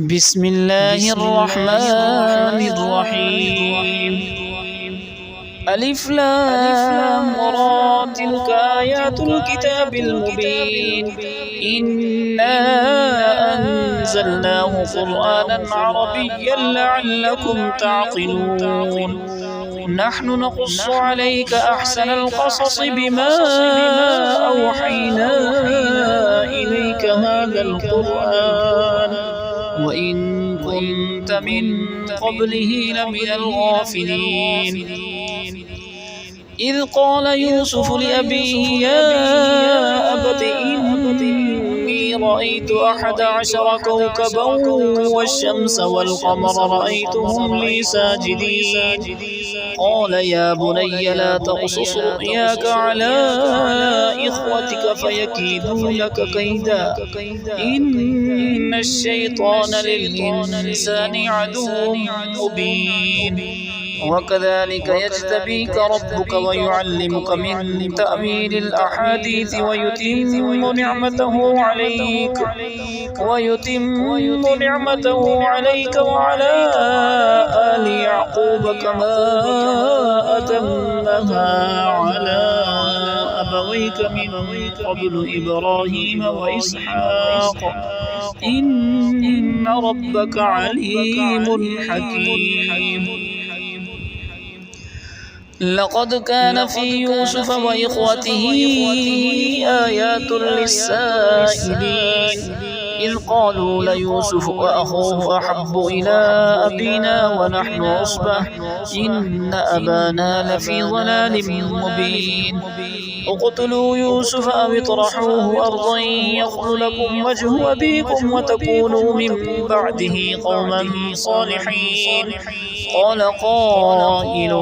بسم الله الرحمن الرحيم. ألف لام را تلك آيات الكتاب المبين إنا أنزلناه قرآنا عربيا لعلكم تعقلون. نحن نقص عليك أحسن القصص بما أوحينا إليك هذا القرآن وإن كنت من قبله لمن الغافلين. إذ قال يوسف لأبيه يا أبت إني رأيت 11 كوكبا والشمس والقمر رأيتهم لي ساجدين. قال يا بني لا تقصص رؤياك على إخوتك فيكيدوا لك كيدا إن الشيطان للإنسان عدو مبين. وكذلك يجتبيك ربك ويعلمك من تأويل الأحاديث ويتم نعمته عليك وعلى آل يعقوب كما أتمها على أبويك من قبل إبراهيم وإسحاق إن ربك عليم حكيم. لقد كان في يوسف وإخوته آيات للسائلين إذ قالوا ليوسف وأخوه أحب إلى أبينا ونحن عصبة إن أبانا لفي ضلال مبين. اقتلوا يوسف أو اطرحوه أرضا يخل لكم وجه أبيكم وتكونوا من بعده قوما صالحين. قال قائل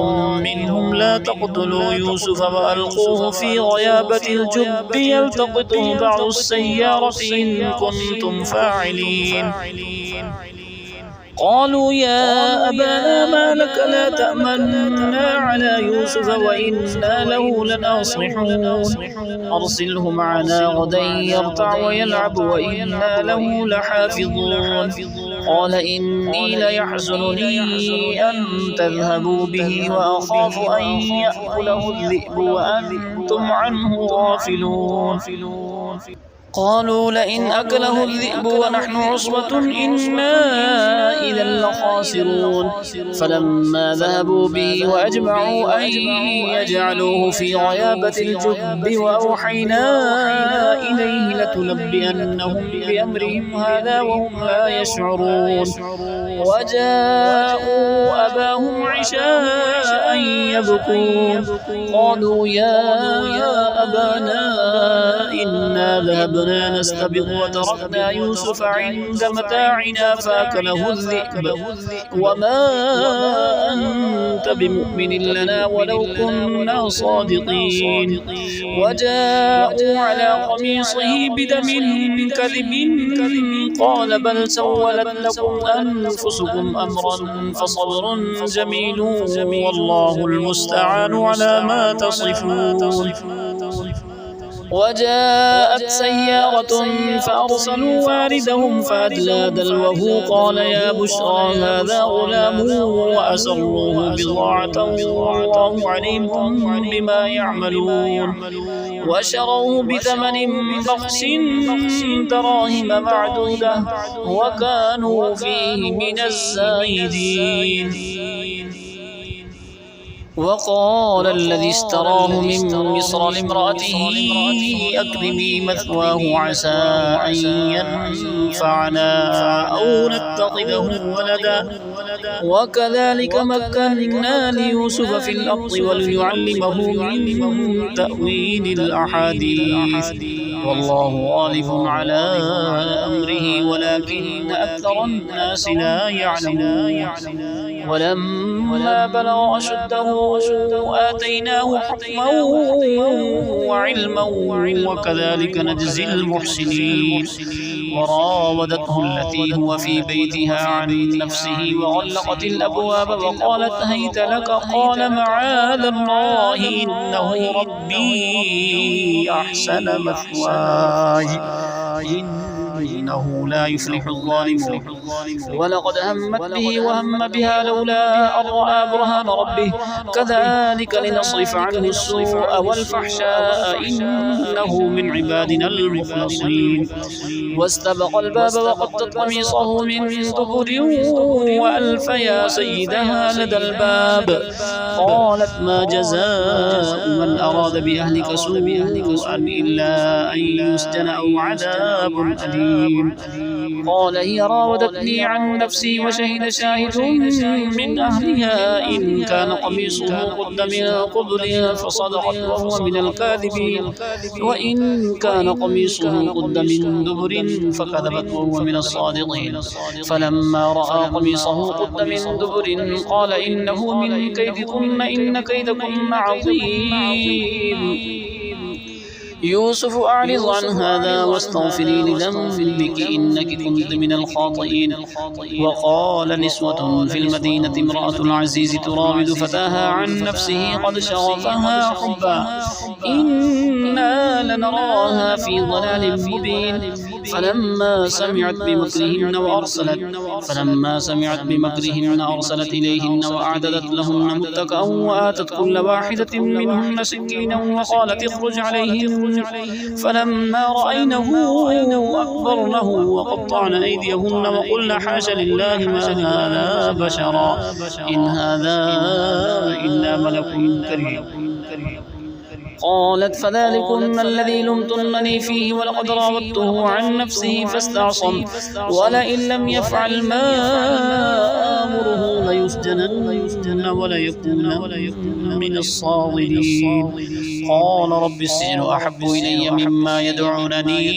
منهم لا تقتلوا يوسف وألقوه في غيابة الجب يلتقطه بعض السيارة إن كنتم فاعلين. قالوا يا أبانا ما لك لا تأمنا على يوسف وإنا له لناصحون أرسله معنا غدا يرتع ويلعب وإنا له لحافظون. قال إني ليحزنني أن تذهبوا به وأخاف أن يأكله الذئب وأنتم عنه غافلون. قالوا لئن أكله الذئب ونحن عصبة إنا إذا لخاسرون. فلما ذهبوا به وأجمعوا أن يجعلوه في غيابة الجب وأوحينا إليه لتنبئنهم بأمرهم هذا وهم لا يشعرون. وجاءوا أباهم عشاء يبكون. قالوا يا أبانا إنا ذهبنا نستبق وتركنا يوسف عند متاعنا فأكله الذئب وما أنت بمؤمن لنا ولو كنا صادقين. وجاءوا على قميصه بدم كذب قال بل سولت لكم أنفسكم أمرا فصبر جميل والله المستعان على ما تصفون. وجاءت سيارة فأرسلوا واردهم فأدلى دلوه قال يا بشرى هذا غلام وأسروه بضاعة والله عليم بما يعملون. وشروه بثمن بخس دراهم معدودة وكانوا فيه من الزاهدين. وقال الذي اشتراه من مصر لامرأته أكرمي مثواه عسى أن ينفعنا أو نتخذه ولدا وكذلك مكنا ليوسف في الأرض ولنعلمه من تأويل الأحاديث والله غالب على أمره ولكن أكثر الناس لا يعلمون. ولما بلغ أشده آتيناه حكما وعلما وكذلك نجزي المحسنين. وراودته التي هو في بيتها عن نفسه وغلقت الأبواب وقالت هيت لك قال معاذ الله إنه ربي أحسن مثواي إنه لا يفلح الظالمون. ولقد همت به وهم بها لولا أن رأى برهان ربه كذلك لنصرف عنه السوء والفحشاء إنه من عبادنا المخلصين. واستبق الباب وقدت قميصه من دبر وألف يا سيدها لدى الباب. قالت ما جزاء من أراد بأهلك سوءا إلا أن يسجن أو عذاب أليم. قال هي راودتني عن نفسي وشهد شاهد من أهلها إن كان قميصه قد من قبل فصدقت وهو من الكاذبين وإن كان قميصه قد من دبر فكذبت وهو من الصادقين. فلما رأى قميصه قد من دبر قال إنه من كيدكن إن كيدكن عظيم. يوسف أعرض عن هذا واستغفري لذنبك إنك كنت من الخاطئين. وقال نسوة في المدينة امرأة العزيز تراود فتاها عن نفسه قد شغفها حبا إنا لنراها في ضلال مبين. فلما سمعت بمكرهن أرسلت إليهن وأعددت لهن متكأ وآتت كل واحدة منهن سكينا وقالت اخرج عليهن. فلما رأينه أكبرنه وقطعن أيديهن وقلن حاش لله ما هذا بشرا إن هذا إلا ملك كريم. قالت فذلكن الذي لمتنني فيه ولقد راودته عن نفسه فاستعصم ولئن لم يفعل ما آمره ليسجنن وليكون من الصاغرين. قال رب السجن أحب إلي مما يدعونني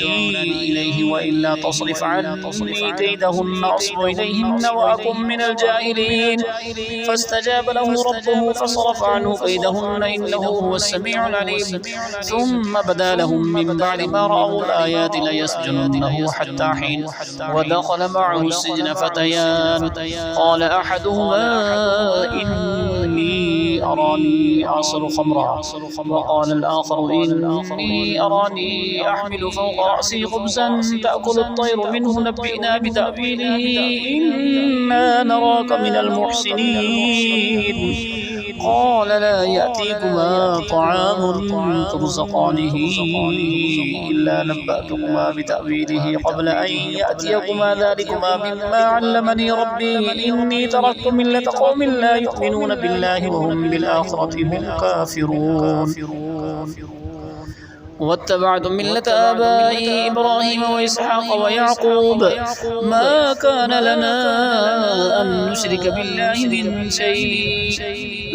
إليه وإلا تصرف عني كيدهن أصب إليهن وأكن من الجاهلين. فاستجاب له ربه فصرف عنه كيدهن إنه هو السميع العليم. ثم بدا لهم من بعد ما رأوا الآيات ليسجننه حتى حين. ودخل معه السجن فتيان قال أحدهما إني أراني أعصر خمرا وقال الآخر إني أراني أحمل فوق رأسي خبزا تأكل الطير منه نبئنا بتأويله إنا نراك من المحسنين. قال لا يأتيكما طعام ترزقانه إلا نبأتكما بتأويله قبل أن يأتيكما ذلكما مما علمني ربي إني تركت ملة قوم لا يؤمنون بالله وهم بالآخرة هم كافرون. واتبعت ملة آبائي إبراهيم وإسحاق ويعقوب ما كان لنا أن نشرك بالله من شيء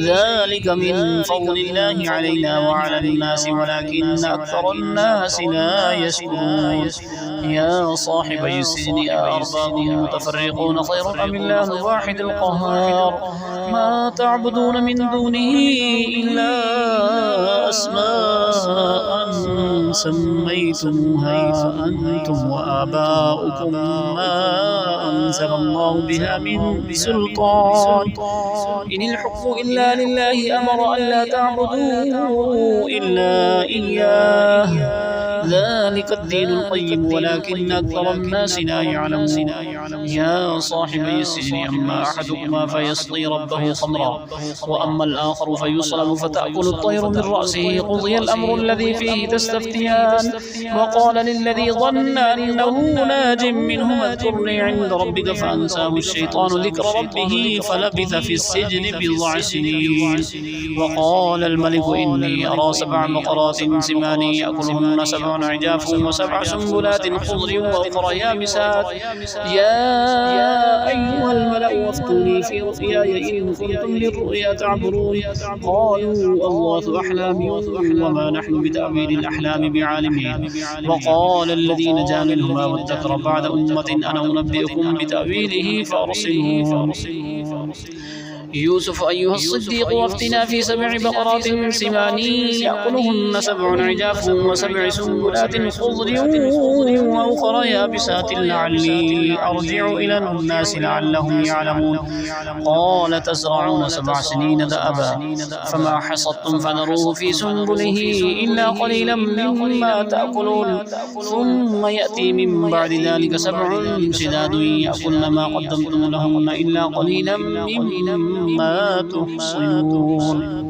ذلك من فضل الله علينا وعلى الناس ولكن أكثر الناس لا يشكرون. يا صاحبي السجن أأرباب متفرقون خير أم الله الواحد القهار ما تعبدون من دونه إلا أسماء سميتموها أنتم وآباؤكم ما أنزل الله بها من سلطان إن الحكم إلا لله أمر أن لا تعبدوا إلا إياه ذلك الدين القيم ولكن أكثر الناس لا يعلمون. يا صاحبي السجن أما أحدكما فيسقي ربه خمرا وأما الآخر فيصلب فتأكل الطير من رأسه قضي الأمر الذي فيه تستفتيان. وقال للذي ظن أنه ناج منهما اذكرني عند ربك فأنساه الشيطان ذكر ربه فلبث في السجن بضع سنين. وقال الملك إني أرى 7 بقرات سمان يأكلهن 7 عجاف و7 سنبلات خضر وأخرى يابسات يا أيها الملأ وافتوني في رؤياي إن كنتم للرؤيا تعبرون. قالوا أضغاث أحلام وما نحن بتأويل الأحلام بعالمين. وقال الذي نجا منهما وادكر بعد أمة أنا أنبئكم بتأويله فأرسلون. يوسف أيها الصديق وافتنا في 7 بقرات سمان يأكلهن 7 عجاف و7 سنبلات خضر وأخر يابسات لعلي أرجع إلى الناس لعلهم يعلمون. قال تزرعون 7 سنين دأبا فما حصدتم فذروه في سنبله إلا قليلا مما تأكلون ثم يأتي من بعد ذلك 7 شداد يأكلن ما قدمتم لهن إلا قليلا مما تحصنون.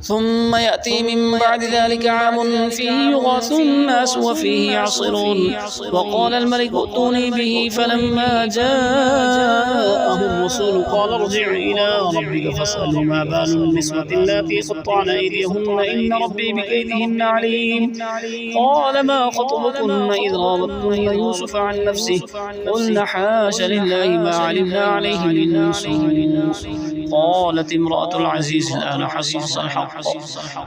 ثم يأتي من بعد ذلك عام فيه يغاث الناس وفيه يعصرون. وقال الملك ائتوني به فلما جاءه الرسول قال ارجع إلى ربك فاسأله ما بال النسوة اللاتي قطعن أيديهن إن ربي بكيدهن عليم. قال ما خطبكن إذ راوتن يوسف عن نفسه قلن حاش لله ما علمنا عليه من سوء. قالت امرأة العزيز الآن حصحص الحق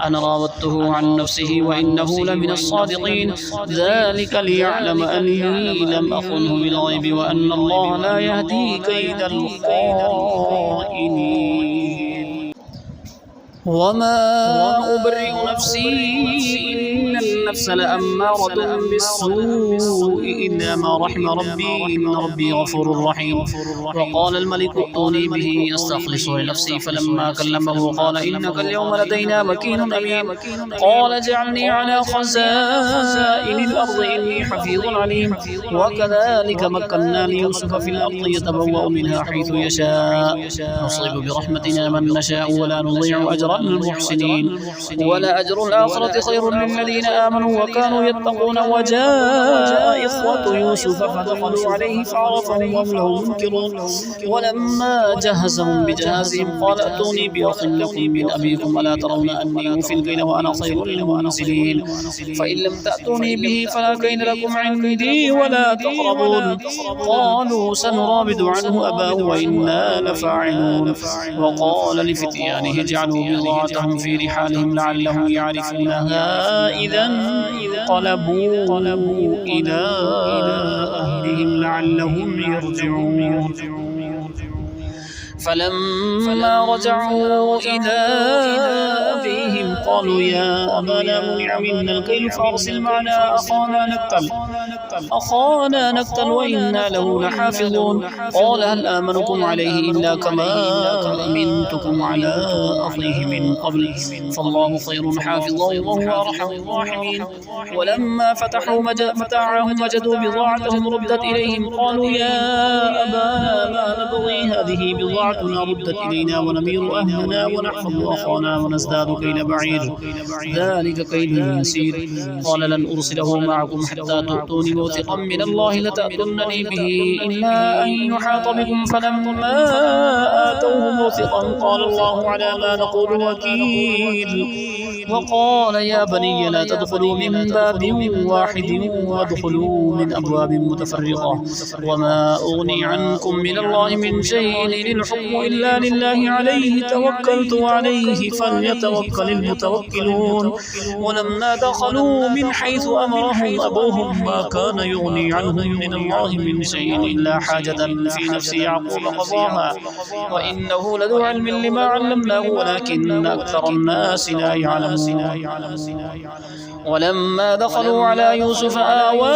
أنا راودته عن نفسه وإنه لمن الصادقين ذلك ليعلم أني لم أخنه بالغيب وأن الله لا يهدي كيد الخائنين. وما أبرئ نفسي إن النفس لأمارة بالسوء إلا ما رحم ربي إن ربي غفور رحيم. وقال الملك ائتوني به أستخلصه لنفسي فلما كلمه قال إنك اليوم لدينا مكين أمين. قال اجعلني على خزائن الأرض إني حفيظ عليم. وكذلك مكنا ليوسف في الأرض يتبوأ منها حيث يشاء نصيب برحمتنا من نشاء ولا نضيع أجر المحسنين ولأجر الآخرة خير للذين آمنوا وكانوا يتقون. وجاء إخوة يوسف فدخلوا عليه فعرفهم وهم له منكرون. ولما جهزهم بجهازهم قال ائتوني بأخ لكم من أبيكم ألا ترون أني أوفي الكيل وأنا خير المنزلين فإن لم تأتوني به فلا كيل لكم عندي ولا تقربون. قالوا سنراود عنه أباه وإنا لفاعلون. وقال لفتيانه اجعلوا بضاعتهم في رحالهم لعلهم يعرفونها إذا انقلبوا إلى أهلهم لعلهم يرجعون. فلما رجعوا إلى أبيهم قالوا يا أبانا منع منا الكيل فأرسل معنا أخانا نقتل وإنا له لحافظون. قال هل آمنكم عليه إلا كما أمنتكم على أخيه من قبل فالله خير حافظا وهو أرحم الراحمين. ولما فتحوا متاعهم وجدوا بضاعتهم ردت إليهم قالوا يا أبانا ما نبغي هذه بضاعتنا ردت إلينا ونمير أهلنا ونحفظ أخانا ونزداد كيل بعير ذلك كيل يسير. قال لن أرسله معكم حتى تؤتوني موثقا من الله لتأتونني به إلا أن يحاط بكم. فلما آتوه موثقا قال الله على ما نقول وكيل. وقال يا بني لا تدخلوا من باب واحد وادخلوا من أبواب متفرقة وما أغني عنكم من الله من شيء إن الحكم إلا لله عليه توكلت وعليه فليتوكل المتوكلون. ولما دخلوا من حيث أمرهم أبوهم ما كان يغني عنهم من الله من شيء إلا حاجة في نفس يعقوب قضاها وإنه لذو علم لما علمناه ولكن أكثر الناس لا يعلمون. ولما دخلوا على يوسف آوى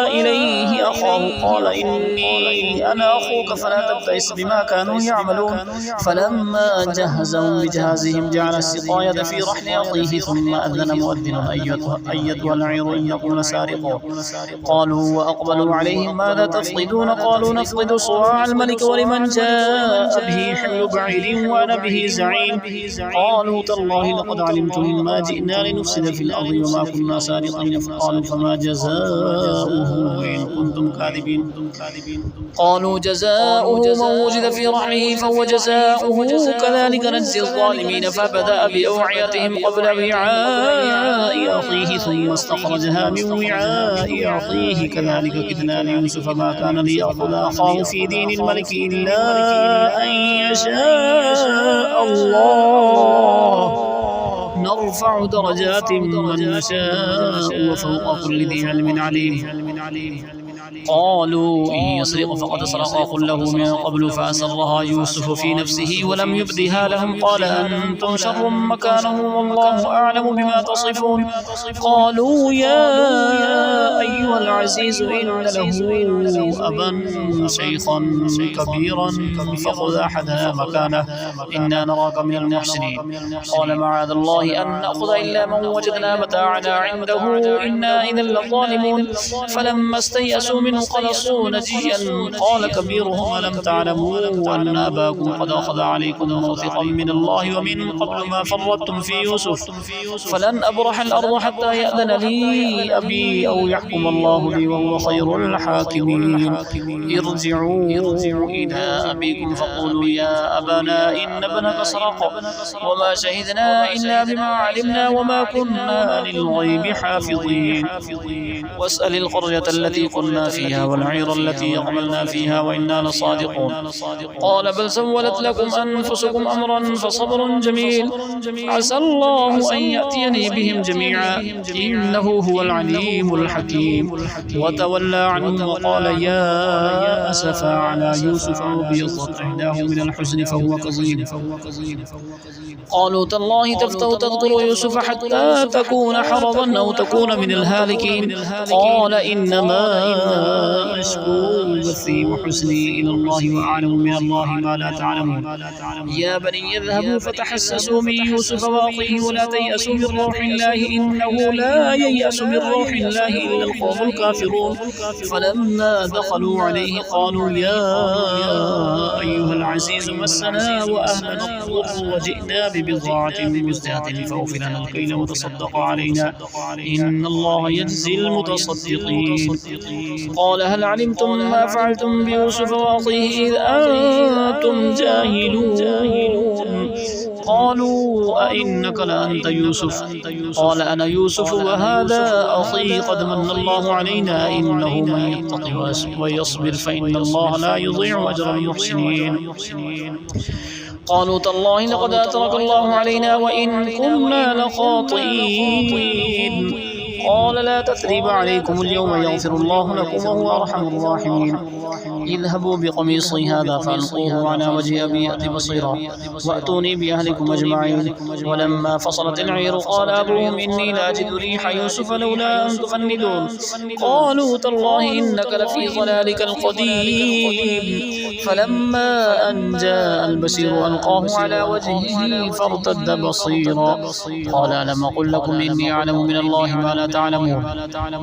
إليه أخاه قال إني أنا أخوك فلا تبتئس بما كانوا يعملون. فلما جهزهم بجهازهم جعل السقاية في رحل أخيه ثم أذن مؤذن أيتها العير إنكم لسارقون. قالوا وأقبلوا عليهم ماذا تفقدون قالوا نفقد صواع الملك ولمن جاء به حمل بعير وأنا به زعيم. قالوا تالله لقد علمتم ما جئنا لنفسد في الأرض وما كنا سارقين. قالوا فما جزاؤه إن كنتم كاذبين. قالوا جزاؤه من وجد في رحله فهو جزاؤه كذلك نجزي الظالمين. فبدأ بأوعيتهم قبل وعاء أخيه ثم استخرجها من وعاء أخيه كذلك كدنا ليوسف ما كان ليأخذ أخاه في دين الملك إلا أن يشاء الله نرفع درجات من نشاء وفوق كل ذي علم عليم. قالوا إن يسرق فقد سرق أخ له من قبل فأسرها يوسف في نفسه ولم يبدها لهم قال أنتم شر مكانه والله أعلم بما تصفون. قالوا يا أيها العزيز إن له أبا شيخا كبيرا فخذ أحدنا مكانه إنا نراك من المحسنين. قال معاذ الله أن نأخذ إلا من وجدنا متاعنا عنده إنا إذا لظالمون. فلما استيئسوا منه خلصوا نجيا قال كبيرهم ألم تعلموا أن أباكم قد أخذ عليكم موثقا من الله ومن قبل ما فرطتم في يوسف فلن أبرح الأرض حتى يأذن لي أبي أو يحكم الله لي وهو خير الحاكمين. ارجعوا إلى أبيكم فقولوا يا أبانا إن ابنك سرق وما شهدنا إلا بما علمنا وما كنا للغيب حافظين. واسأل القرية التي كنا فيها والعير التي أقبلنا فيها وإنا لصادقون. قال بل سولت لكم أنفسكم أمرا فصبر جميل عسى الله أن يأتيني بهم جميعا إنه هو العليم الحكيم. وتولى عنهم وقال يا أسفا على يوسف وابيضت عيناه من الحزن فهو كظيم. قالوا تالله تفتأ تذكر يوسف حتى تكون حرضا أو تكون من الهالكين. قال إنما أشكو بثي وحزني إلى الله وأعلم من الله ما لا تعلمون. يا بني اذهبوا فتحسسوا من يوسف وأخيه ولا تيأسوا من روح الله إنه لا ييأس من روح الله إلا القوم الكافرون. فلما دخلوا عليه قالوا يا أيها العزيز مسنا وأهلنا الضر وجئنا ببضاعة مزجاة فأوف لنا الكيل وتصدق علينا إن الله يجزي المتصدقين. قال هل علمتم ما فعلتم بيوسف وأخيه إذ أنتم جاهلون. قالوا أئنك لأنت يوسف قال أنا يوسف وهذا أخي قد من الله علينا إنه من يتق ويصبر فإن الله لا يضيع أجر المحسنين. قالوا تالله لقد أترك الله علينا وإن كنا لخاطئين. قال لا تثريب عليكم اليوم يغفر الله لكم وهو أرحم الراحمين. اذهبوا بقميصي هذا فألقوه على وجه أبي يأت بصيرا وأتوني بأهلكم أجمعين. ولما فصلت العير قال أبوهم إني لأجد ريح يوسف لولا أن تفندون. قالوا تالله إنك لفي ضلالك القديم. فلما أن جاء البشير ألقاه على وجهه فارتد بصيرا قال ألم أقل لكم إني أعلم من الله ما لا تعلمون.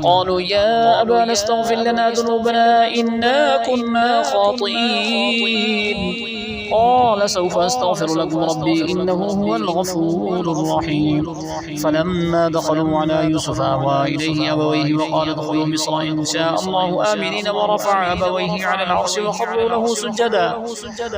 قالوا يا أبانا استغفر لنا ذنوبنا إنا كنا خاطئين. قال سوف أستغفر لكم ربي إنه هو الغفور الرحيم. فلما دخلوا على يوسف آوى إليه أبويه وقال ادخلوا مصر إن شاء الله آمنين ورفع أبويه على العرش وخروا له سجدا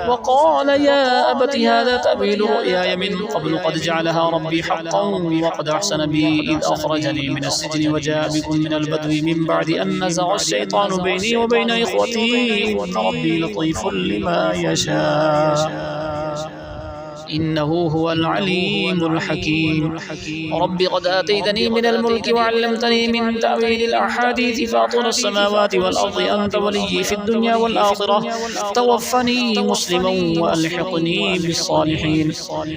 وقال يا أبت هذا تأويل رؤياي من قبل قد جعلها ربي حقا وقد أحسن بي إذ أخرجني من السجن وجاء بكم من البدو من بعد أن نزغ الشيطان بيني وبين إخوتي إن ربي لطيف لما يشاء إنه هو العليم الحكيم. رب قد آتيتني من الملك وعلمتني من تأويل الأحاديث فاطر السماوات والأرض أنت ولي في الدنيا والآخرة توفني مسلما وألحقني بالصالحين.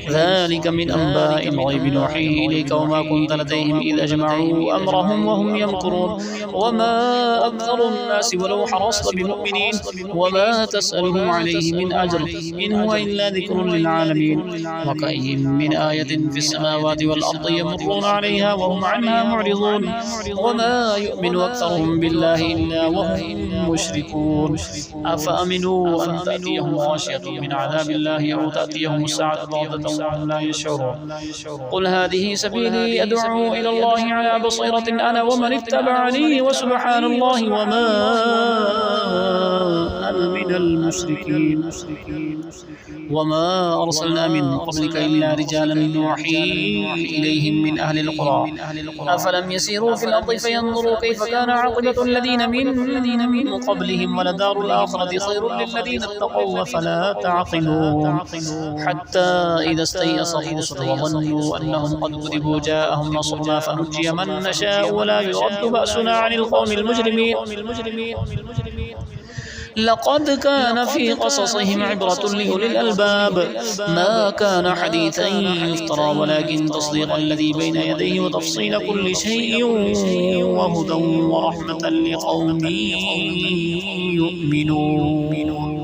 ذلك من أنباء الغيب نوحيه إليك وما كنت لديهم إذ أجمعوا أمرهم وهم يمكرون وما أكثر الناس ولو حرصت بمؤمنين وما تسألهم عليه من أجر إن هو إلا ذكر للعالمين. وكأي من آية في السماوات والأرض يمرون عليها وهم عنها معرضون وما يؤمن أكثرهم بالله إلا وهم مشركون. أفأمنوا أن تأتيهم غاشية من عذاب الله أو تأتيهم الساعة بغتة وهم لا يشعرون. قل هذه سبيلي أدعو إلى الله على بصيرة أنا ومن اتبعني وسبحان الله وما أنا من المشركين. المشركين وما أرسلنا من قبلك إلا رجالا نوحي إليهم من أهل القرى أفلم يسيروا في الأرض فينظروا كيف كان عاقبة الذين من قبلهم ولدار الآخرة خير للذين اتقوا أفلا تعقلون حتى إذا استيأس الرسل وظنوا أنهم قد كذبوا جاءهم نصرنا فنجي من نشاء ولا يرد بأسنا عن القوم المجرمين لقد كان في قصصهم عبرة لأولي الألباب ما كان حديثا يفترى ولكن تصديق الذي بين يديه وتفصيل كل شيء وهدى ورحمة لقوم يؤمنون